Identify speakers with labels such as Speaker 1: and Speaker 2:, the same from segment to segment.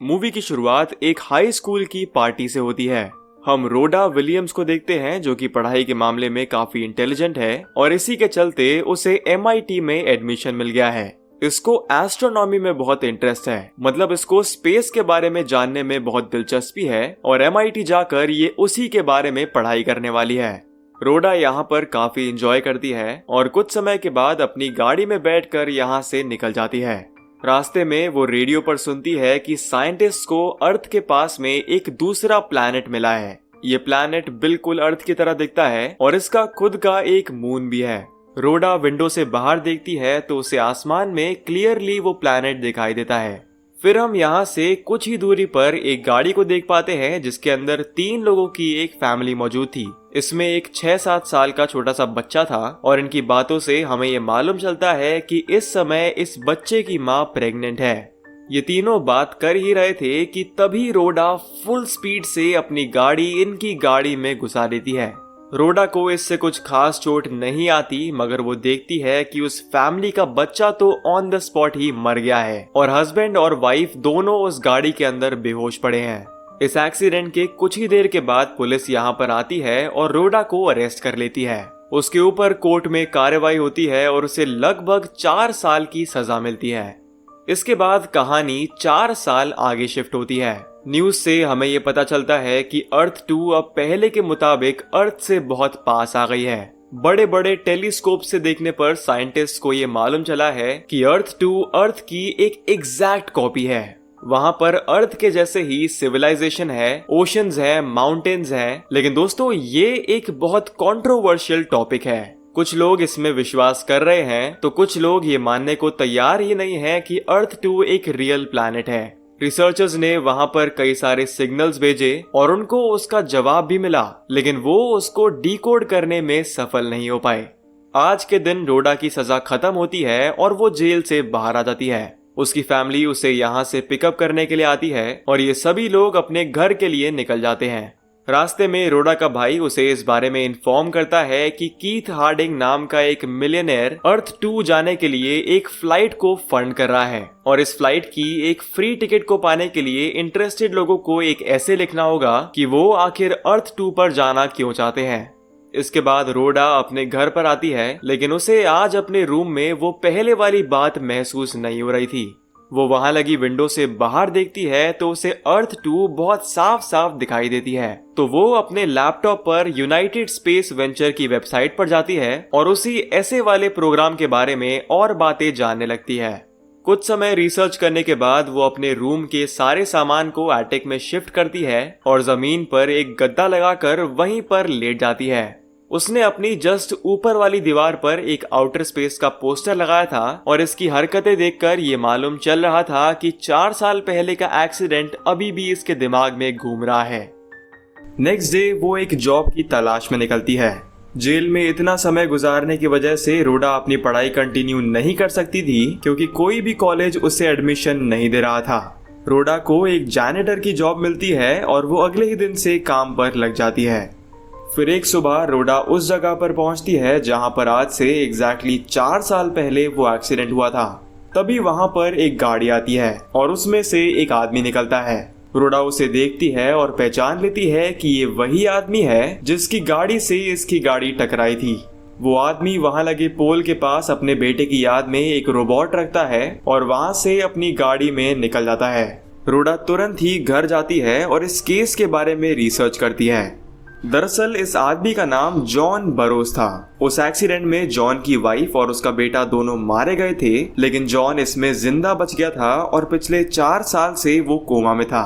Speaker 1: Movie की शुरुआत एक हाई स्कूल की पार्टी से होती है। हम रोडा विलियम्स को देखते हैं जो कि पढ़ाई के मामले में काफी इंटेलिजेंट है और इसी के चलते उसे MIT में एडमिशन मिल गया है। इसको एस्ट्रोनॉमी में बहुत इंटरेस्ट है, मतलब इसको स्पेस के बारे में जानने में बहुत दिलचस्पी है और MIT जाकर ये उसी के बारे में पढ़ाई करने वाली है। रोडा यहाँ पर काफी एंजॉय करती है और कुछ समय के बाद अपनी गाड़ी में बैठकर यहाँ से निकल जाती है। रास्ते में वो रेडियो पर सुनती है कि साइंटिस्ट को अर्थ के पास में एक दूसरा प्लैनेट मिला है। ये प्लैनेट बिल्कुल अर्थ की तरह दिखता है और इसका खुद का एक मून भी है। रोडा विंडो से बाहर देखती है तो उसे आसमान में क्लियरली वो प्लैनेट दिखाई देता है। फिर हम यहाँ से कुछ ही दूरी पर एक गाड़ी को देख पाते हैं जिसके अंदर 3 लोगों की एक फैमिली मौजूद थी। इसमें एक 6-7 साल का छोटा सा बच्चा था और इनकी बातों से हमें ये मालूम चलता है कि इस समय इस बच्चे की माँ प्रेग्नेंट है। ये तीनों बात कर ही रहे थे कि तभी रोडा फुल स्पीड से अपनी गाड़ी इनकी गाड़ी में घुसा देती है। रोडा को इससे कुछ खास चोट नहीं आती, मगर वो देखती है कि उस फैमिली का बच्चा तो ऑन द स्पॉट ही मर गया है और हस्बैंड और वाइफ दोनों उस गाड़ी के अंदर बेहोश पड़े हैं। इस एक्सीडेंट के कुछ ही देर के बाद पुलिस यहाँ पर आती है और रोडा को अरेस्ट कर लेती है। उसके ऊपर कोर्ट में कार्रवाई होती है और उसे लगभग 4 साल की सजा मिलती है। इसके बाद कहानी 4 साल आगे शिफ्ट होती है। न्यूज से हमें ये पता चलता है कि अर्थ 2 अब पहले के मुताबिक अर्थ से बहुत पास आ गई है। बड़े बड़े टेलीस्कोप से देखने पर साइंटिस्ट को ये मालूम चला है कि अर्थ 2 अर्थ की एक एग्जैक्ट कॉपी है। वहाँ पर अर्थ के जैसे ही सिविलाइजेशन है, ओशंस है, माउंटेन्स है। लेकिन दोस्तों ये एक बहुत कंट्रोवर्शियल टॉपिक है। कुछ लोग इसमें विश्वास कर रहे हैं तो कुछ लोग ये मानने को तैयार ही नहीं है कि अर्थ 2 एक रियल प्लैनेट है। रिसर्चर्स ने वहां पर कई सारे सिग्नल्स भेजे और उनको उसका जवाब भी मिला, लेकिन वो उसको डिकोड करने में सफल नहीं हो पाए। आज के दिन रोडा की सजा खत्म होती है और वो जेल से बाहर आ जाती है। उसकी फैमिली उसे यहाँ से पिकअप करने के लिए आती है और ये सभी लोग अपने घर के लिए निकल जाते हैं। रास्ते में रोडा का भाई उसे इस बारे में इन्फॉर्म करता है कि कीथ हार्डिंग नाम का एक मिलियनेयर अर्थ 2 जाने के लिए एक फ्लाइट को फंड कर रहा है और इस फ्लाइट की एक फ्री टिकट को पाने के लिए इंटरेस्टेड लोगों को एक ऐसे लिखना होगा कि वो आखिर अर्थ 2 पर जाना क्यों चाहते हैं। इसके बाद रोडा अपने घर पर आती है, लेकिन उसे आज अपने रूम में वो पहले वाली बात महसूस नहीं हो रही थी। वो वहां लगी विंडो से बाहर देखती है तो उसे अर्थ 2 बहुत साफ साफ दिखाई देती है। तो वो अपने लैपटॉप पर यूनाइटेड स्पेस वेंचर की वेबसाइट पर जाती है और उसी ऐसे वाले प्रोग्राम के बारे में और बातें जानने लगती है। कुछ समय रिसर्च करने के बाद वो अपने रूम के सारे सामान को एटिक में शिफ्ट करती है और जमीन पर एक गद्दा लगाकर वहीं पर लेट जाती है। उसने अपनी जस्ट ऊपर वाली दीवार पर एक आउटर स्पेस का पोस्टर लगाया था और इसकी हरकतें देखकर ये मालूम चल रहा था कि 4 साल पहले का एक्सीडेंट अभी भी इसके दिमाग में घूम रहा है। नेक्स्ट डे वो एक जॉब की तलाश में निकलती है। जेल में इतना समय गुजारने की वजह से रोडा अपनी पढ़ाई कंटिन्यू नहीं कर सकती थी क्योंकि कोई भी कॉलेज उसे एडमिशन नहीं दे रहा था। रोडा को एक जैनिटर की जॉब मिलती है और वो अगले ही दिन से काम पर लग जाती है। फिर एक सुबह रोडा उस जगह पर पहुंचती है जहां पर आज से एग्जैक्टली 4 साल पहले वो एक्सीडेंट हुआ था। तभी वहां पर एक गाड़ी आती है और उसमें से एक आदमी निकलता है। रोडा उसे देखती है और पहचान लेती है कि ये वही आदमी है जिसकी गाड़ी से इसकी गाड़ी टकराई थी। वो आदमी वहां लगे पोल के पास अपने बेटे की याद में एक रोबोट रखता है और वहां से अपनी गाड़ी में निकल जाता है। रोडा तुरंत ही घर जाती है और इस केस के बारे में रिसर्च करती है। दरअसल इस आदमी का नाम जॉन बरोज था। उस एक्सीडेंट में जॉन की वाइफ और उसका बेटा दोनों मारे गए थे, लेकिन जॉन इसमें जिंदा बच गया था और पिछले 4 साल से वो कोमा में था।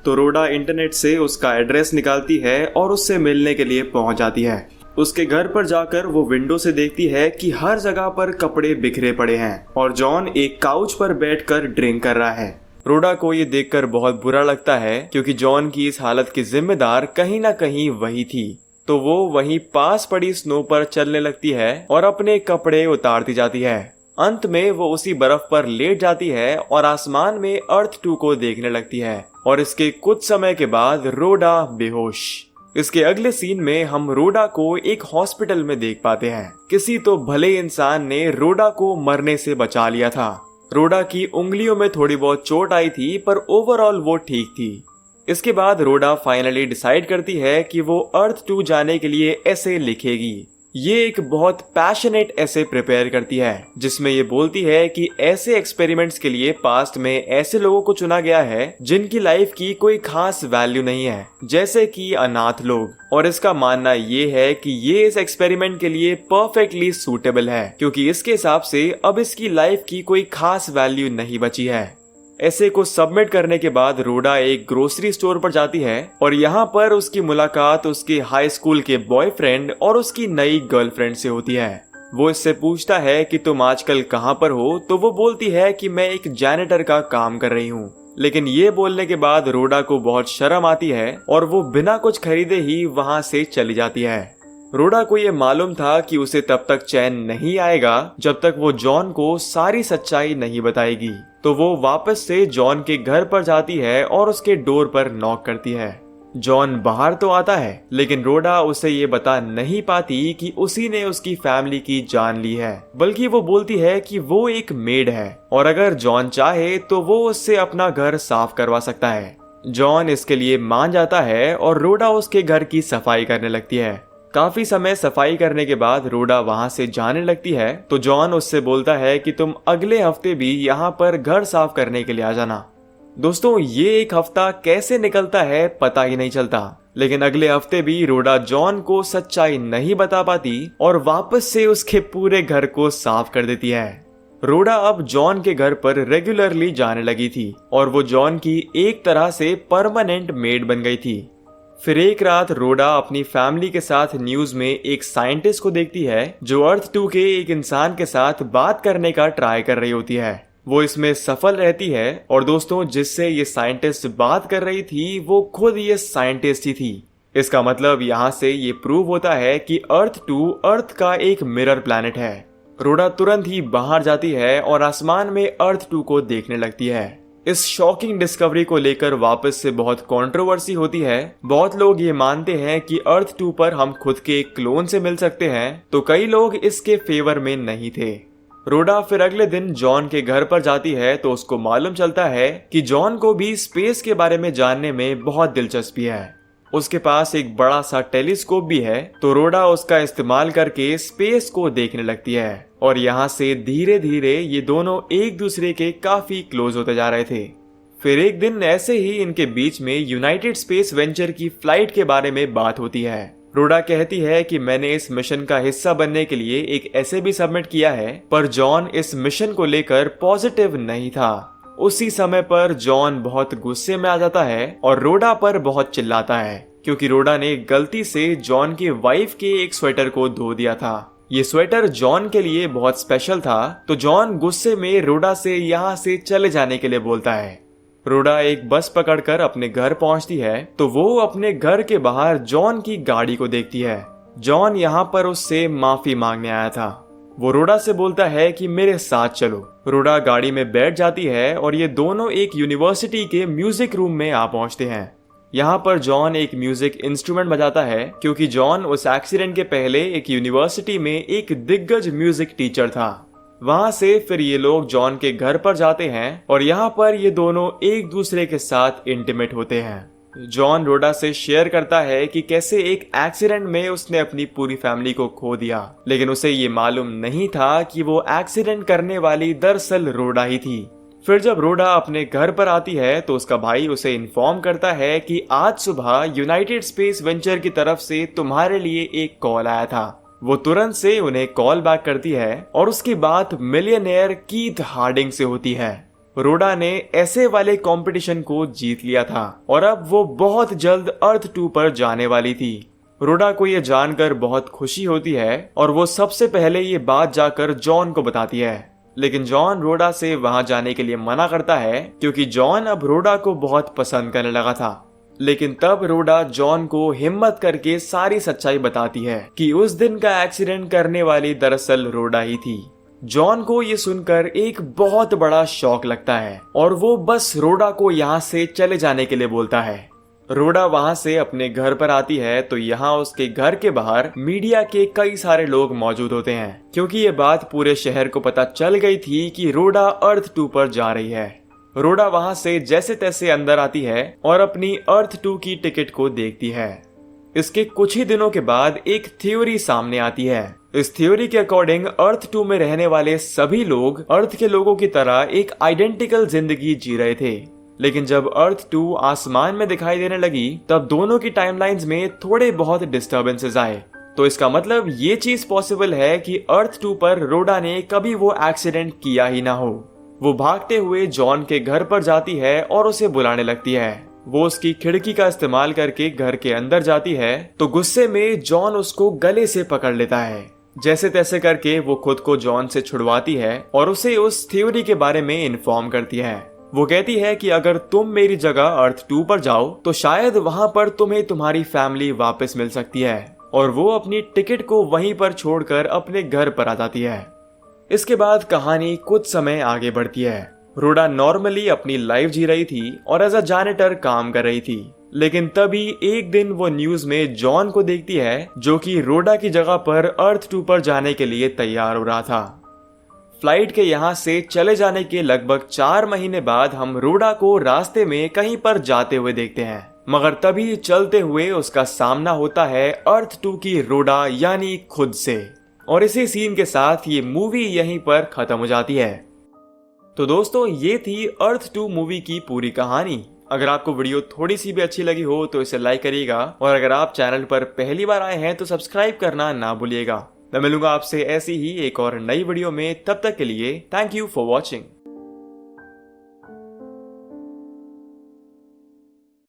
Speaker 1: तो रोडा इंटरनेट से उसका एड्रेस निकालती है और उससे मिलने के लिए पहुंच जाती है। उसके घर पर जाकर वो विंडो से देखती है कि हर जगह पर कपड़े बिखरे पड़े हैं और जॉन एक काउच पर बैठकर ड्रिंक कर रहा है। रोडा को ये देखकर बहुत बुरा लगता है क्योंकि जॉन की इस हालत की जिम्मेदार कहीं ना कहीं वही थी। तो वो वहीं पास पड़ी स्नो पर चलने लगती है और अपने कपड़े उतारती जाती है। अंत में वो उसी बर्फ पर लेट जाती है और आसमान में अर्थ 2 को देखने लगती है और इसके कुछ समय के बाद रोडा बेहोश। इसके अगले सीन में हम रोडा को एक हॉस्पिटल में देख पाते हैं। किसी तो भले इंसान ने रोडा को मरने से बचा लिया था। रोडा की उंगलियों में थोड़ी बहुत चोट आई थी, पर ओवरऑल वो ठीक थी। इसके बाद रोडा फाइनली डिसाइड करती है कि वो अर्थ 2 जाने के लिए ऐसे लिखेगी। ये एक बहुत पैशनेट ऐसे प्रिपेयर करती है, जिसमें ये बोलती है कि ऐसे एक्सपेरिमेंट्स के लिए पास्ट में ऐसे लोगों को चुना गया है जिनकी लाइफ की कोई खास वैल्यू नहीं है, जैसे कि अनाथ लोग। और इसका मानना ये है कि ये इस एक्सपेरिमेंट के लिए परफेक्टली सूटेबल है, क्योंकि इसके हिसाब से अब इसकी लाइफ की कोई खास वैल्यू नहीं बची है। ऐसे को सबमिट करने के बाद रोडा एक ग्रोसरी स्टोर पर जाती है और यहाँ पर उसकी मुलाकात उसके हाई स्कूल के बॉयफ्रेंड और उसकी नई गर्लफ्रेंड से होती है। वो इससे पूछता है कि तुम आजकल कहाँ पर हो, तो वो बोलती है कि मैं एक जैनिटर का काम कर रही हूँ। लेकिन ये बोलने के बाद रोडा को बहुत शर्म आती है और वो बिना कुछ खरीदे ही वहाँ से चली जाती है। रोडा को ये मालूम था कि उसे तब तक चैन नहीं आएगा जब तक वो जॉन को सारी सच्चाई नहीं बताएगी। तो वो वापस से जॉन के घर पर जाती है और उसके डोर पर नॉक करती है। जॉन बाहर तो आता है, लेकिन रोडा उसे ये बता नहीं पाती कि उसी ने उसकी फैमिली की जान ली है, बल्कि वो बोलती है कि वो एक मेड है और अगर जॉन चाहे तो वो उससे अपना घर साफ करवा सकता है। जॉन इसके लिए मान जाता है और रोडा उसके घर की सफाई करने लगती है। काफी समय सफाई करने के बाद रोडा वहां से जाने लगती है, तो जॉन उससे बोलता है कि तुम अगले हफ्ते भी यहाँ पर घर साफ करने के लिए आ जाना। दोस्तों, ये एक हफ्ता कैसे निकलता है पता ही नहीं चलता, लेकिन अगले हफ्ते भी रोडा जॉन को सच्चाई नहीं बता पाती और वापस से उसके पूरे घर को साफ कर देती है। रोडा अब जॉन के घर पर रेगुलरली जाने लगी थी और वो जॉन की एक तरह से परमानेंट मेड बन गई थी। फिर एक रात रोडा अपनी फैमिली के साथ न्यूज में एक साइंटिस्ट को देखती है जो अर्थ 2 के एक इंसान के साथ बात करने का ट्राई कर रही होती है। वो इसमें सफल रहती है और दोस्तों, जिससे ये साइंटिस्ट बात कर रही थी वो खुद ये साइंटिस्ट ही थी। इसका मतलब यहाँ से ये प्रूव होता है कि अर्थ 2 अर्थ का एक मिरर प्लैनेट है। रोडा तुरंत ही बाहर जाती है और आसमान में अर्थ 2 को देखने लगती है। इस शॉकिंग डिस्कवरी को लेकर वापस से बहुत कंट्रोवर्सी होती है। बहुत लोग ये मानते हैं कि अर्थ 2 पर हम खुद के एक क्लोन से मिल सकते हैं, तो कई लोग इसके फेवर में नहीं थे। रोडा फिर अगले दिन जॉन के घर पर जाती है तो उसको मालूम चलता है कि जॉन को भी स्पेस के बारे में जानने में बहुत दिलचस्पी है। उसके पास एक बड़ा सा टेलीस्कोप भी है, तो रोडा उसका इस्तेमाल करके स्पेस को देखने लगती है और यहाँ से धीरे धीरे ये दोनों एक दूसरे के काफी क्लोज होते जा रहे थे। फिर एक दिन ऐसे ही इनके बीच में यूनाइटेड स्पेस वेंचर की फ्लाइट के बारे में बात होती है। रोडा कहती है कि मैंने इस मिशन का हिस्सा बनने के लिए एक ऐसे भी सबमिट किया है, पर जॉन इस मिशन को लेकर पॉजिटिव नहीं था। उसी समय पर जॉन बहुत गुस्से में आ जाता है और रोडा पर बहुत चिल्लाता है, क्योंकि रोडा ने गलती से जॉन की वाइफ के एक स्वेटर को धो दिया था। ये स्वेटर जॉन के लिए बहुत स्पेशल था, तो जॉन गुस्से में रोडा से यहाँ से चले जाने के लिए बोलता है। रोडा एक बस पकड़कर अपने घर पहुंचती है, तो वो अपने घर के बाहर जॉन की गाड़ी को देखती है। जॉन यहाँ पर उससे माफी मांगने आया था। वो रोडा से बोलता है कि मेरे साथ चलो। रोडा गाड़ी में बैठ जाती है और ये दोनों एक यूनिवर्सिटी के म्यूजिक रूम में आ पहुंचते हैं। यहाँ पर जॉन एक म्यूजिक इंस्ट्रूमेंट बजाता है, क्योंकि जॉन उस एक्सीडेंट के पहले एक यूनिवर्सिटी में एक दिग्गज म्यूजिक टीचर था। वहां से फिर ये लोग जॉन के घर पर जाते हैं और यहाँ पर ये दोनों एक दूसरे के साथ इंटीमेट होते हैं। जॉन रोडा से शेयर करता है कि कैसे एक एक्सीडेंट में उसने अपनी पूरी फैमिली को खो दिया, लेकिन उसे ये मालूम नहीं था कि वो एक्सीडेंट करने वाली दरअसल रोडा ही थी। फिर जब रोडा अपने घर पर आती है तो उसका भाई उसे इन्फॉर्म करता है कि आज सुबह यूनाइटेड स्पेस वेंचर की तरफ से तुम्हारे लिए एक कॉल आया था। वो तुरंत से उन्हें कॉल बैक करती है और उसकी बात मिलियनेयर कीथ हार्डिंग से होती है। रोडा ने ऐसे वाले कंपटीशन को जीत लिया था और अब वो बहुत जल्द अर्थ 2 पर जाने वाली थी। रोडा को ये जानकर बहुत खुशी होती है और वो सबसे पहले ये बात जाकर जॉन को बताती है, लेकिन जॉन रोडा से वहां जाने के लिए मना करता है, क्योंकि जॉन अब रोडा को बहुत पसंद करने लगा था। लेकिन तब रोडा जॉन को हिम्मत करके सारी सच्चाई बताती है कि उस दिन का एक्सीडेंट करने वाली दरअसल रोडा ही थी। जॉन को ये सुनकर एक बहुत बड़ा शॉक लगता है और वो बस रोडा को यहाँ से चले जाने के लिए बोलता है। रोडा वहां से अपने घर पर आती है तो यहाँ उसके घर के बाहर मीडिया के कई सारे लोग मौजूद होते हैं, क्योंकि ये बात पूरे शहर को पता चल गई थी कि रोडा अर्थ 2 पर जा रही है। रोडा वहां से जैसे तैसे अंदर आती है और अपनी अर्थ 2 की टिकट को देखती है। इसके कुछ ही दिनों के बाद एक थ्योरी सामने आती है। इस थ्योरी के अकॉर्डिंग अर्थ 2 में रहने वाले सभी लोग अर्थ के लोगों की तरह एक आइडेंटिकल जिंदगी जी रहे थे, लेकिन जब अर्थ 2 आसमान में दिखाई देने लगी तब दोनों की टाइमलाइंस में थोड़े बहुत डिस्टर्बेंसेस आए। तो इसका मतलब ये चीज पॉसिबल है कि अर्थ 2 पर रोडा ने कभी वो एक्सीडेंट किया ही ना हो। वो भागते हुए जॉन के घर पर जाती है और उसे बुलाने लगती है। वो उसकी खिड़की का इस्तेमाल करके घर के अंदर जाती है तो गुस्से में जॉन उसको गले से पकड़ लेता है। जैसे तैसे करके वो खुद को जॉन से छुड़वाती है और उसे उस थ्योरी के बारे में इन्फॉर्म करती है। वो कहती है कि अगर तुम मेरी जगह अर्थ 2 पर जाओ तो शायद वहां पर तुम्हें तुम्हारी फैमिली वापस मिल सकती है, और वो अपनी टिकट को वहीं पर छोड़कर अपने घर पर आ जाती है। इसके बाद कहानी कुछ समय आगे बढ़ती है। रोडा नॉर्मली अपनी लाइफ जी रही थी और एज अ जैनिटर काम कर रही थी, लेकिन तभी एक दिन वो न्यूज में जॉन को देखती है जो कि रोडा की जगह पर अर्थ 2 पर जाने के लिए तैयार हो रहा था। फ्लाइट के यहाँ से चले जाने के लगभग 4 महीने बाद हम रोडा को रास्ते में कहीं पर जाते हुए देखते हैं, मगर तभी चलते हुए उसका सामना होता है अर्थ 2 की रोडा यानी खुद से। और इसी सीन के साथ ये मूवी यहीं पर खत्म हो जाती है। तो दोस्तों, ये थी अर्थ 2 मूवी की पूरी कहानी। अगर आपको वीडियो थोड़ी सी भी अच्छी लगी हो तो इसे लाइक करिएगा, और अगर आप चैनल पर पहली बार आए हैं तो सब्सक्राइब करना ना भूलिएगा। मैं मिलूंगा आपसे ऐसी ही एक और नई वीडियो में। तब तक के लिए थैंक यू फॉर वॉचिंग।